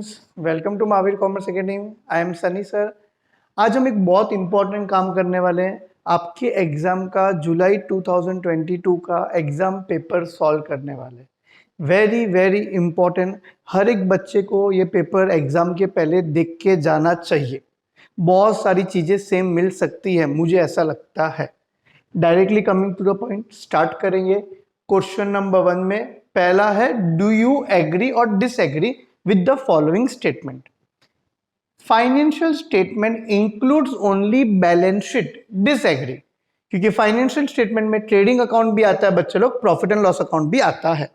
Students, welcome to Mahavir commerce academy. I am Sunny sir. आज हम एक बहुत इंपॉर्टेंट काम करने वाले हैं। आपके एग्जाम का जुलाई 2022 का एग्जाम पेपर सॉल्व करने वाले। Very very important. हर एक बच्चे को ये पेपर एग्जाम के पहले देख के जाना चाहिए। बहुत सारी चीजें सेम मिल सकती है, मुझे ऐसा लगता है। Directly coming to the point start करेंगे। क्वेश्चन नंबर 1 में पहला है, डू यू एग्री और disagree with the following statement. Financial statement includes only balance sheet. Disagree, क्योंकि फाइनेंशियल स्टेटमेंट में ट्रेडिंग अकाउंट भी आता है बच्चे लोग, प्रॉफिट एंड लॉस अकाउंट भी आता है।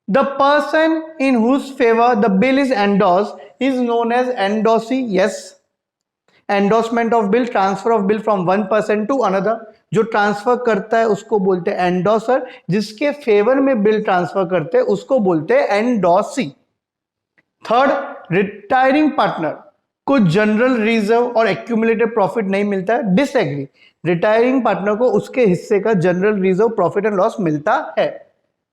The person in whose favour the bill is endorsed is known as endorsee. Yes, endorsement of bill, transfer of bill from one person to another. जो transfer करता है उसको बोलते हैं एंडोर्सर, जिसके फेवर में बिल ट्रांसफर करते हैं उसको बोलते हैं एंडोर्सी। थर्ड, रिटायरिंग पार्टनर को जनरल रिजर्व और एक्यूमुलेटेड प्रॉफिट नहीं मिलता है। डिसएग्री, रिटायरिंग पार्टनर को उसके हिस्से का general reserve profit and loss मिलता है।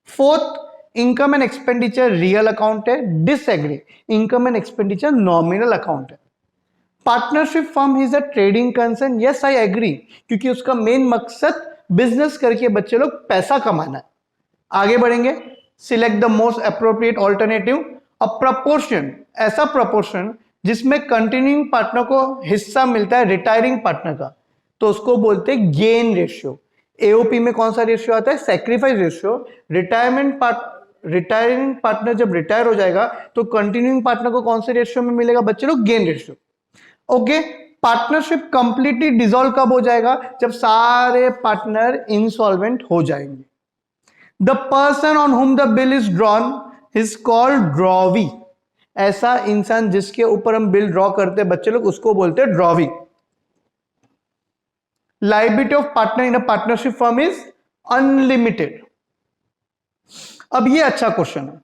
Fourth, income and expenditure real account है। Disagree, income and expenditure nominal account है। Partnership firm is a trading concern. Yes I agree, क्योंकि उसका मेन मकसद बिजनेस करके बच्चे लोग पैसा कमाना है। आगे बढ़ेंगे। Select the most appropriate alternative. A proportion, ऐसा प्रपोर्शन जिसमें कंटिन्यूइंग पार्टनर को हिस्सा मिलता है रिटायरिंग पार्टनर का, तो उसको बोलते हैं गेन रेशियो। एओपी में कौन सा रेशियो आता है? Sacrifice ratio. रिटायरिंग पार्टनर जब रिटायर हो जाएगा तो कंटिन्यूइंग पार्टनर को कौन से रेशियो में मिलेगा बच्चे लोग? Gain ratio. Okay, partnership completely dissolve कब हो जाएगा? जब सारे पार्टनर इंसॉल्वेंट हो जाएंगे। The person on whom the bill is drawn is called drawee. ऐसा इंसान जिसके ऊपर हम बिल ड्रॉ करते हैं बच्चे लोग, उसको बोलते हैं drawee. Liability of partner in a partnership firm is unlimited. अब ये अच्छा क्वेश्चन है।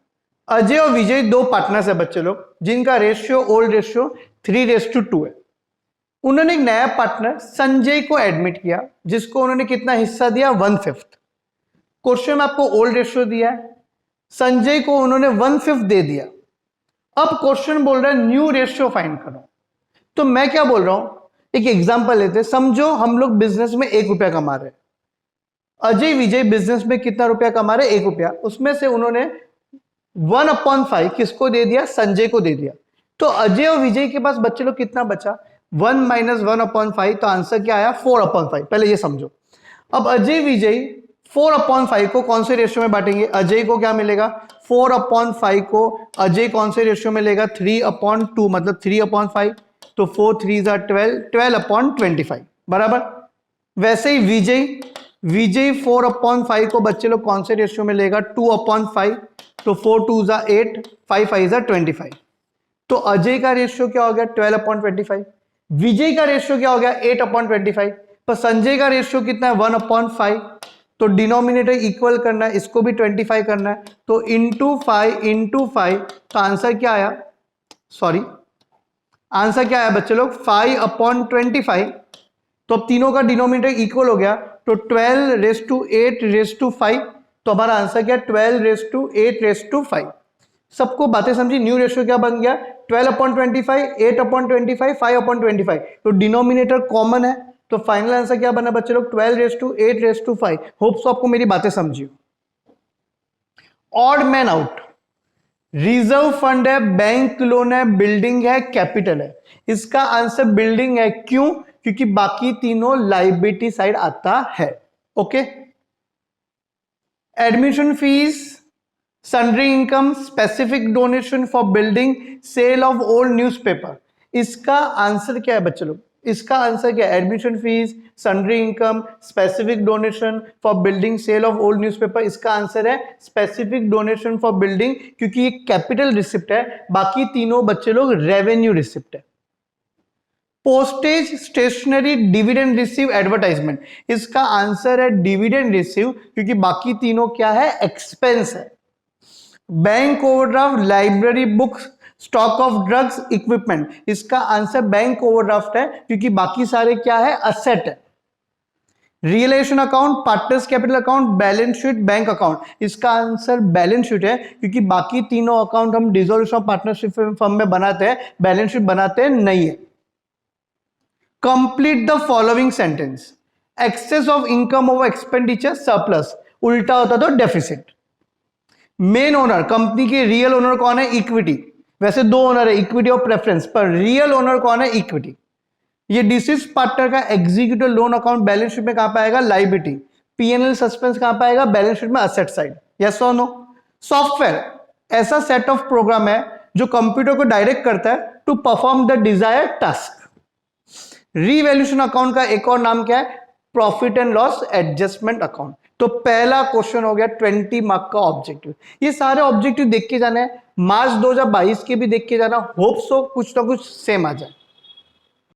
अजय और विजय दो पार्टनर्स है बच्चे लोग, जिनका रेशियो ओल्ड रेशियो 3:2 है। उन्होंने एक नया पार्टनर संजय को एडमिट किया, जिसको उन्होंने कितना हिस्सा दिया? 1/5। क्वेश्चन में आपको ओल्ड रेशियो दिया है, संजय को उन्होंने 1/5 दे दिया। अब क्वेश्चन बोल रहा है न्यू रेशियो फाइंड करो। तो मैं क्या बोल रहा हूं, एक एग्जांपल लेते हैं। समझो हम लोग बिजनेस में 1 रुपया कमा रहे हैं। अजय विजय बिजनेस में कितना रुपया कमा रहे? 1 रुपया। उसमें से उन्होंने 1/5 किसको दे दिया? संजय को दे दिया। तो अजय और विजय के पास बच्चे लोग कितना बचा? 1 - 1/5। तो आंसर क्या आया? 4/5। पहले ये समझो। अब अजय विजय 4/5 को कौन से रेशियो में बांटेंगे? अजय को क्या मिलेगा? 4/5 को अजय कौन से रेशियो में लेगा? 3/2, मतलब 3/5। तो 4 3 12, 12/25 बराबर। वैसे ही विजय 4/5 को बच्चे लोग कौन से रेशियो में लेगा? 2/5। तो 4 2 8, 5 5 25। तो अजय का रेशियो क्या हो गया? 12/25। विजय का रेशियो क्या हो गया? 8/25। पर संजय का रेशियो कितना है? 1/5। तो डिनोमिनेटर इक्वल करना है, इसको भी 25 करना है। तो इंटू 5 तो आंसर क्या आया? आंसर क्या आया बच्चे लोग? 5/25। तो अब तीनों का डिनोमिनेटर इक्वल हो गया, तो 12:8:5। तो हमारा आंसर क्या? 12:8:5। सबको बातें समझी? न्यू रेशियो क्या बन गया? 12/25, 8/25, 5/25। तो डिनोमिनेटर कॉमन है, तो फाइनल आंसर क्या बना बच्चे लोग? 12:8:5। होप्स आपको मेरी बातें समझी। Odd man out, reserve fund है, बैंक लोन है, बिल्डिंग है, कैपिटल है। इसका आंसर बिल्डिंग है। क्यों? क्योंकि बाकी तीनों लाइबिलिटी साइड आता है। Okay, admission fees, sundry income, specific donation for building, sale of old newspaper. इसका आंसर क्या है बच्चे लोग? इसका आंसर क्या है? Admission fees, sundry income, specific donation for building, sale of old newspaper. इसका आंसर है स्पेसिफिक डोनेशन फॉर बिल्डिंग, क्योंकि ये कैपिटल रिसिप्ट है। बाकी तीनों बच्चे लोग रेवेन्यू रिसिप्ट है। Postage, stationery, dividend receive, advertisement. इसका आंसर है डिविडेंड रिसीव, क्योंकि बाकी तीनों क्या है? एक्सपेंस है। Bank overdraft, library books, stock of drugs, equipment. इसका आंसर बैंक ओवरड्राफ्ट है, क्योंकि बाकी सारे क्या है? असेट है। Realisation account, partners capital account, balance sheet, bank account. इसका आंसर बैलेंस शीट है, क्योंकि बाकी तीनों अकाउंट हम डिसोल्यूशन ऑफ पार्टनरशिप फर्म में बनाते हैं, बैलेंस शीट बनाते नहीं है। Complete the following sentence. Excess of income over expenditure surplus, उल्टा होता तो डेफिसिट। मेन ओनर, कंपनी के रियल ओनर कौन है? इक्विटी। वैसे दो ओनर है, इक्विटी और प्रेफरेंस, पर रियल ओनर कौन है? इक्विटी। ये डिसीज पार्टनर का executive loan account balance sheet में कहां पे आएगा? लायबिलिटी। पीएनएल सस्पेंस कहां पे आएगा? बैलेंस शीट में असेट साइड। यस और नो? सॉफ्टवेयर ऐसा सेट ऑफ प्रोग्राम है जो कंप्यूटर को डायरेक्ट करता है to perform the desired task. Revaluation account का एक और नाम क्या है? Profit and loss adjustment account. तो पहला क्वेश्चन हो गया 20 मार्क का ऑब्जेक्टिव। ये सारे ऑब्जेक्टिव देख के जाना है, मार्च 2022 के भी देख के जाना, होप सो कुछ ना कुछ सेम आ जाए।